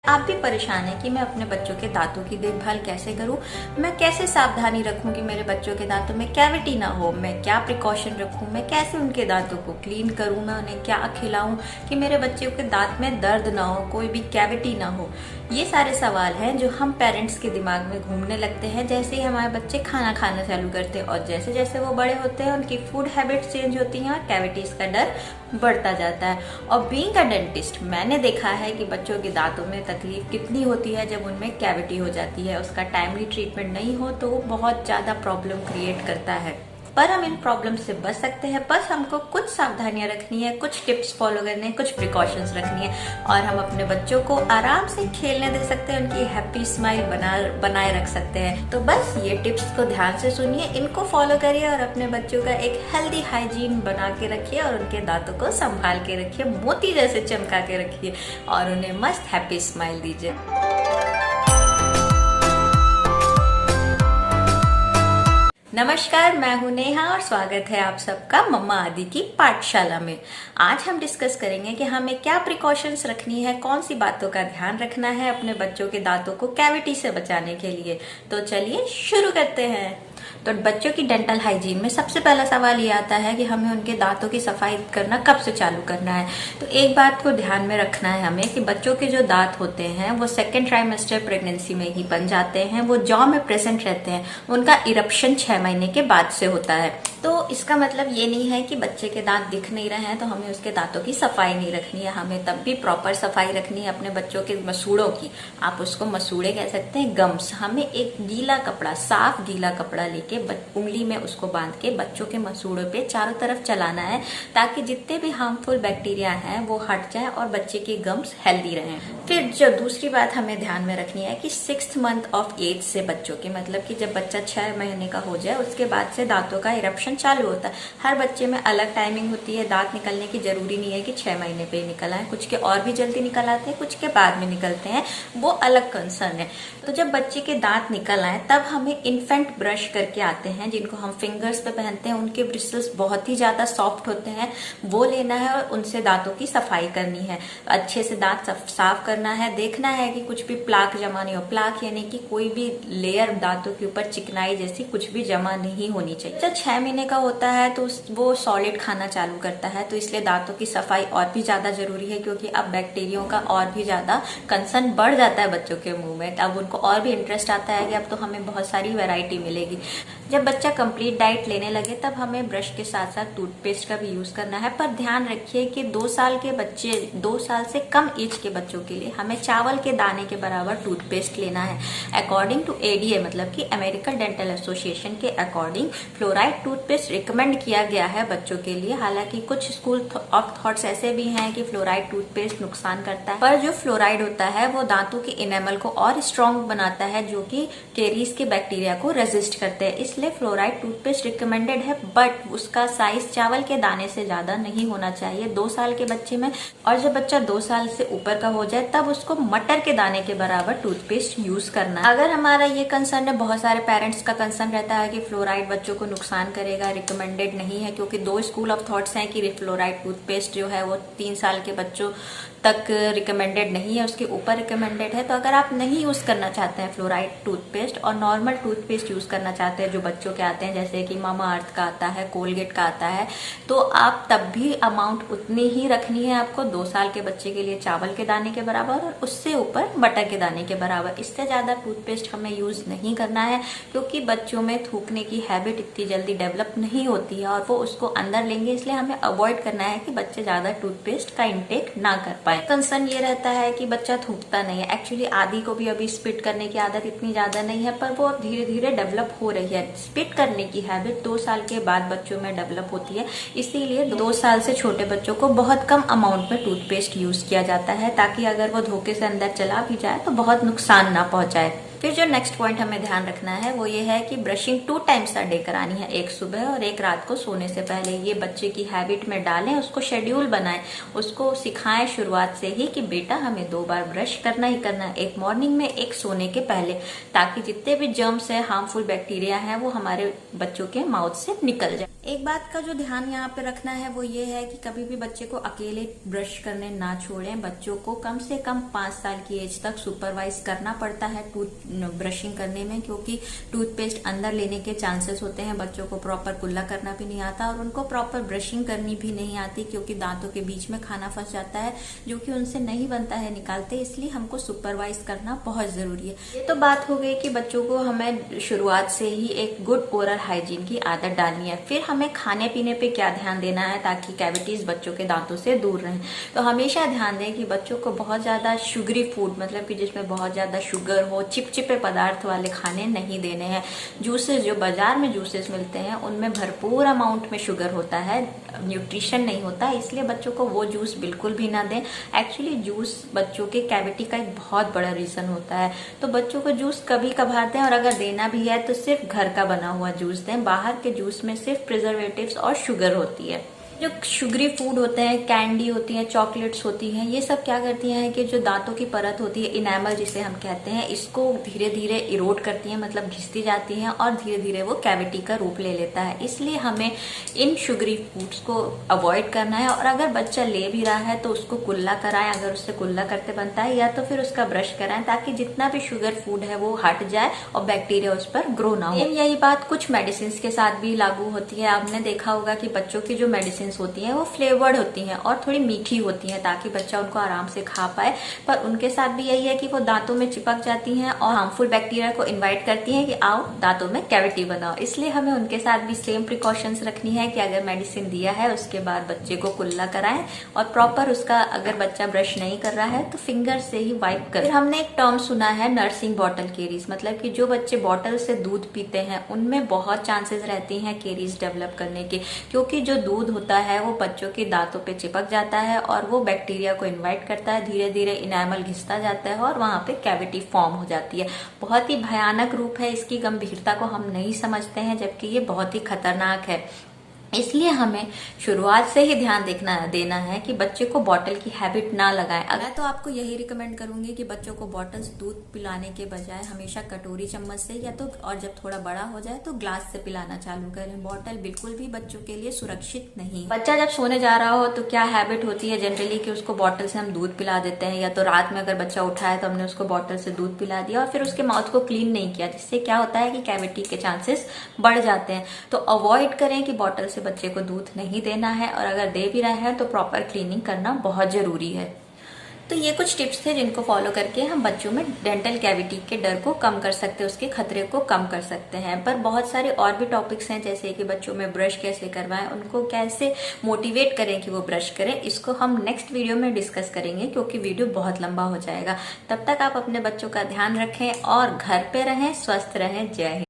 आप भी परेशान हैं कि मैं अपने बच्चों के दांतों की देखभाल कैसे करूं, मैं कैसे सावधानी रखूं कि मेरे बच्चों के दांतों में कैविटी ना हो, मैं क्या प्रिकॉशन रखूं, मैं कैसे उनके दांतों को क्लीन करूं, मैं उन्हें क्या खिलाऊं कि मेरे बच्चों के दांत में दर्द ना हो, कोई भी कैविटी ना हो। ये सारे सवाल हैं जो हम पेरेंट्स के दिमाग में घूमने लगते हैं जैसे ही हमारे बच्चे खाना खाना चालू करते हैं, और जैसे जैसे वो बड़े होते हैं उनकी फूड हैबिट्स चेंज होती हैं और कैविटीज का डर बढ़ता जाता है। और बीइंग अ डेंटिस्ट मैंने देखा है कि बच्चों के दांतों में तकलीफ कितनी होती है जब उनमें कैविटी हो जाती है। उसका टाइमली ट्रीटमेंट नहीं हो तो वो बहुत ज्यादा प्रॉब्लम क्रिएट करता है। पर हम इन प्रॉब्लम से बच सकते हैं, बस हमको कुछ सावधानियां रखनी है, कुछ टिप्स फॉलो करने हैं, कुछ प्रिकॉशंस रखनी है और हम अपने बच्चों को आराम से खेलने दे सकते हैं, उनकी हैप्पी स्माइल बनाए रख सकते हैं। तो बस ये टिप्स को ध्यान से सुनिए, इनको फॉलो करिए और अपने बच्चों का एक हेल्दी हाइजीन बना के रखिए और उनके दांतों को संभाल के रखिए, मोती जैसे चमका के रखिए और उन्हें मस्त हैप्पी स्माइल दीजिए। नमस्कार, मैं हूं नेहा और स्वागत है आप सबका मम्मा आदि की पाठशाला में। आज हम डिस्कस करेंगे कि हमें क्या प्रिकॉशंस रखनी है, कौन सी बातों का ध्यान रखना है अपने बच्चों के दांतों को कैविटी से बचाने के लिए। तो चलिए शुरू करते हैं। तो बच्चों की डेंटल हाइजीन में सबसे पहला सवाल ये आता है कि हमें उनके दांतों की सफाई करना कब से चालू करना है। तो एक बात को ध्यान में रखना है हमें कि बच्चों के जो दांत होते हैं वो सेकेंड ट्राइमेस्टर प्रेगनेंसी में ही बन जाते हैं, वो जॉ में प्रेजेंट रहते हैं, उनका इरप्शन 6 महीने के बाद से होता है। तो इसका मतलब ये नहीं है कि बच्चे के दांत दिख नहीं रहे हैं तो हमें उसके दांतों की सफाई नहीं रखनी है, हमें तब भी प्रॉपर सफाई रखनी है अपने बच्चों के मसूड़ों की। आप उसको मसूड़े कह सकते हैं, गम्स। हमें एक गीला कपड़ा, साफ गीला कपड़ा लेके उंगली में उसको बांध के बच्चों के मसूड़ों पे चारों तरफ चलाना है ताकि जितने भी हार्मफुल बैक्टीरिया हैं वो हट जाए और बच्चे के गम्स हेल्दी रहें। फिर जो दूसरी बात हमें ध्यान में रखनी है कि 6th मंथ ऑफ एज से बच्चों के, मतलब कि जब बच्चा 6 महीने का हो जाए उसके बाद से दांतों का इरप्शन चालू होता है। हर बच्चे में अलग टाइमिंग होती है, दांत निकलने की जरूरी नहीं है कि 6 महीने पे ही निकल आए, कुछ के और भी जल्दी निकल आते हैं, कुछ के बाद में निकलते हैं, वो अलग कंसर्न है। तो जब बच्चे के दांत निकल आए तब हमें इन्फेंट ब्रश करके आते हैं जिनको हम फिंगर्स पे पहनते हैं, उनके ब्रिसल्स बहुत ही ज्यादा सॉफ्ट होते हैं, वो लेना है और उनसे दांतों की सफाई करनी है, अच्छे से दांत साफ करना है, देखना है कि कुछ भी प्लाक जमा नहीं हो। प्लाक यानी कि कोई भी लेयर दांतों के ऊपर चिकनाई जैसी कुछ भी जमा नहीं होनी चाहिए। जब 6 महीने का होता है तो वो सॉलिड खाना चालू करता है, तो इसलिए दांतों की सफाई और भी ज्यादा जरूरी है क्योंकि अब बैक्टीरिया का और भी ज्यादा कंसर्न बढ़ जाता है बच्चों के मुंह में। अब उनको और भी इंटरेस्ट आता है कि अब तो हमें बहुत सारी वैरायटी मिलेगी। जब बच्चा कंप्लीट डाइट लेने लगे तब हमें ब्रश के साथ साथ टूथपेस्ट का भी यूज करना है। पर ध्यान रखिए कि 2 साल के बच्चे, 2 साल से कम एज के बच्चों के लिए हमें चावल के दाने के बराबर टूथपेस्ट लेना है। अकॉर्डिंग टू एडीए, मतलब कि अमेरिकन डेंटल एसोसिएशन के अकॉर्डिंग फ्लोराइड टूथपेस्ट रिकमेंड किया गया है बच्चों के लिए। हालांकि कुछ स्कूल ऑफ थॉट्स ऐसे भी हैं कि फ्लोराइड टूथपेस्ट नुकसान करता है, पर जो फ्लोराइड होता है वो दांतों के इनेमल को और स्ट्रॉन्ग बनाता है जो कि कैरीज के बैक्टीरिया को रेजिस्ट करते हैं, इसलिए फ्लोराइड टूथपेस्ट रिकमेंडेड है। बट उसका साइज चावल के दाने से ज्यादा नहीं होना चाहिए 2 साल के बच्चे में, और जब बच्चा 2 साल से ऊपर का हो जाए तब उसको मटर के दाने के बराबर टूथपेस्ट यूज करना है। अगर हमारा ये कंसर्न है, बहुत सारे पेरेंट्स का कंसर्न रहता है कि फ्लोराइड बच्चों को नुकसान करेगा, रिकमेंडेड नहीं है, क्योंकि 2 स्कूल ऑफ थॉट्स हैं कि फ्लोराइड टूथपेस्ट जो है वो 3 साल के बच्चों तक रिकमेंडेड नहीं है, उसके ऊपर रिकमेंडेड है। तो अगर आप नहीं यूज करना चाहते हैं फ्लोराइड टूथपेस्ट और नॉर्मल टूथपेस्ट यूज करना चाहते हैं जो बच्चों के आते हैं, जैसे कि मामा अर्थ का आता है, कोलगेट का आता है, तो आप तब भी अमाउंट उतनी ही रखनी है आपको 2 साल के बच्चे के लिए चावल के दाने के बराबर और उससे ऊपर मटर के दाने के बराबर। इससे ज्यादा टूथपेस्ट हमें यूज नहीं करना है क्योंकि बच्चों में थूकने की हैबिट इतनी जल्दी डेवलप नहीं होती है और वो उसको अंदर लेंगे, इसलिए हमें अवॉइड करना है कि बच्चे ज्यादा टूथपेस्ट का इंटेक ना कर पाए। कंसर्न ये रहता है कि बच्चा थूकता नहीं है। एक्चुअली आदि को भी अभी स्पिट करने की आदत इतनी ज्यादा नहीं है, पर वो धीरे धीरे डेवलप हो रही है। स्पिट करने की हैबिट 2 साल के बाद बच्चों में डेवलप होती है, इसीलिए 2 साल से छोटे बच्चों को बहुत कम अमाउंट में टूथपेस्ट यूज किया जाता है ताकि अगर वो धोखे से अंदर चला भी जाए तो बहुत नुकसान ना पहुंचाए। फिर जो नेक्स्ट पॉइंट हमें ध्यान रखना है वो ये है कि ब्रशिंग 2 टाइम्स अ डे करानी है, एक सुबह और एक रात को सोने से पहले। ये बच्चे की हैबिट में डालें, उसको शेड्यूल बनाएं, उसको सिखाएं शुरुआत से ही कि बेटा हमें 2 बार ब्रश करना ही करना है, एक मॉर्निंग में एक सोने के पहले, ताकि जितने भी जर्म्स है, हार्मफुल बैक्टीरिया है, वो हमारे बच्चों के माउथ से निकल जाए। एक बात का जो ध्यान यहाँ पे रखना है वो ये है कि कभी भी बच्चे को अकेले ब्रश करने ना छोड़ें। बच्चों को कम से कम 5 साल की एज तक सुपरवाइज करना पड़ता है ब्रशिंग करने में, क्योंकि टूथपेस्ट अंदर लेने के चांसेस होते हैं। बच्चों को प्रॉपर कुल्ला करना भी नहीं आता और उनको प्रॉपर ब्रशिंग करनी भी नहीं आती, क्योंकि दांतों के बीच में खाना फंस जाता है जो कि उनसे नहीं बनता है निकालते। इसलिए हमको सुपरवाइज करना बहुत जरूरी है। ये तो बात हो गई कि बच्चों को हमें शुरुआत से ही एक गुड ओरल हाइजीन की आदत डालनी है। फिर हमें खाने पीने पे क्या ध्यान देना है ताकि कैविटीज बच्चों के दांतों से दूर रहें। तो हमेशा ध्यान दें कि बच्चों को बहुत ज्यादा शुगरी फूड, मतलब कि जिसमें बहुत ज्यादा शुगर हो, चिपचिपे पदार्थ वाले खाने नहीं देने हैं। जूसेस, जो बाजार में जूसेस मिलते हैं उनमें भरपूर अमाउंट में शुगर होता है, न्यूट्रिशन नहीं होता, इसलिए बच्चों को वो जूस बिल्कुल भी ना दें। एक्चुअली जूस बच्चों के कैविटी का एक बहुत बड़ा रीजन होता है। तो बच्चों को जूस कभी कभार दें, और अगर देना भी है तो सिर्फ घर का बना हुआ जूस दें। बाहर के जूस में सिर्फ प्रिजर्वेटिव्स और शुगर होती है। जो शुगरी फूड होते हैं, कैंडी होती है, चॉकलेट्स होती हैं, ये सब क्या करती हैं कि जो दांतों की परत होती है, इनेमल जिसे हम कहते हैं, इसको धीरे धीरे इरोड करती हैं, मतलब घिसती जाती हैं और धीरे धीरे वो कैविटी का रूप ले लेता है। इसलिए हमें इन शुगरी फूड्स को अवॉइड करना है। और अगर बच्चा ले भी रहा है तो उसको कुल्ला कराएं, अगर उससे कुल्ला करते बनता है, या तो फिर उसका ब्रश कराएं, ताकि जितना भी शुगर फूड है वो हट जाए और बैक्टीरिया उस पर ग्रो ना हो। यही बात कुछ मेडिसिन के साथ भी लागू होती है। आपने देखा होगा कि बच्चों की जो मेडिसिन होती हैं वो फ्लेवर्ड होती हैं और थोड़ी मीठी होती हैं, ताकि बच्चा उनको आराम से खा पाए। पर उनके साथ भी यही है कि वो दांतों में चिपक जाती हैं और हार्मफुल बैक्टीरिया को इनवाइट करती हैं कि आओ दांतों में कैविटी बनाओ। इसलिए हमें उनके साथ भी सेम प्रिकॉशंस रखनी है कि अगर मेडिसिन दिया है उसके बाद बच्चे को कुल्ला कराएं और प्रॉपर उसका, अगर बच्चा ब्रश नहीं कर रहा है तो फिंगर से ही वाइप करें। हमने एक टर्म सुना है नर्सिंग बॉटल केरीज, मतलब कि जो बच्चे बॉटल से दूध पीते हैं उनमें बहुत चांसेस रहती हैं केरीज डेवलप करने के, क्योंकि जो दूध होता है वो बच्चों के दांतों पे चिपक जाता है और वो बैक्टीरिया को इनवाइट करता है, धीरे धीरे इनेमल घिसता जाता है और वहां पे कैविटी फॉर्म हो जाती है। बहुत ही भयानक रूप है, इसकी गंभीरता को हम नहीं समझते हैं, जबकि ये बहुत ही खतरनाक है। इसलिए हमें शुरुआत से ही ध्यान देना है कि बच्चे को बॉटल की हैबिट ना लगाएं। मैं तो आपको यही रिकमेंड करूंगी कि बच्चों को बॉटल से दूध पिलाने के बजाय हमेशा कटोरी चम्मच से, या तो और जब थोड़ा बड़ा हो जाए तो ग्लास से पिलाना चालू करें। बॉटल बिल्कुल भी बच्चों के लिए सुरक्षित नहीं। बच्चा जब सोने जा रहा हो तो क्या हैबिट होती है जनरली कि उसको बॉटल से हम दूध पिला देते हैं, या तो रात में अगर बच्चा उठा है तो हमने उसको बॉटल से दूध पिला दिया और फिर उसके माउथ को क्लीन नहीं किया, जिससे क्या होता है कि कैविटी के चांसेस बढ़ जाते हैं। तो अवॉइड करें कि बॉटल से बच्चे को दूध नहीं देना है, और अगर दे भी रहा है तो प्रॉपर क्लीनिंग करना बहुत जरूरी है। तो ये कुछ टिप्स थे जिनको फॉलो करके हम बच्चों में डेंटल कैविटी के डर को कम कर सकते हैं, उसके खतरे को कम कर सकते हैं। पर बहुत सारे और भी टॉपिक्स हैं, जैसे कि बच्चों में ब्रश कैसे करवाएं, उनको कैसे मोटिवेट करें कि वो ब्रश करें। इसको हम नेक्स्ट वीडियो में डिस्कस करेंगे, क्योंकि वीडियो बहुत लंबा हो जाएगा। तब तक आप अपने बच्चों का ध्यान रखें और घर पे रहें, स्वस्थ रहें। जय हिंद।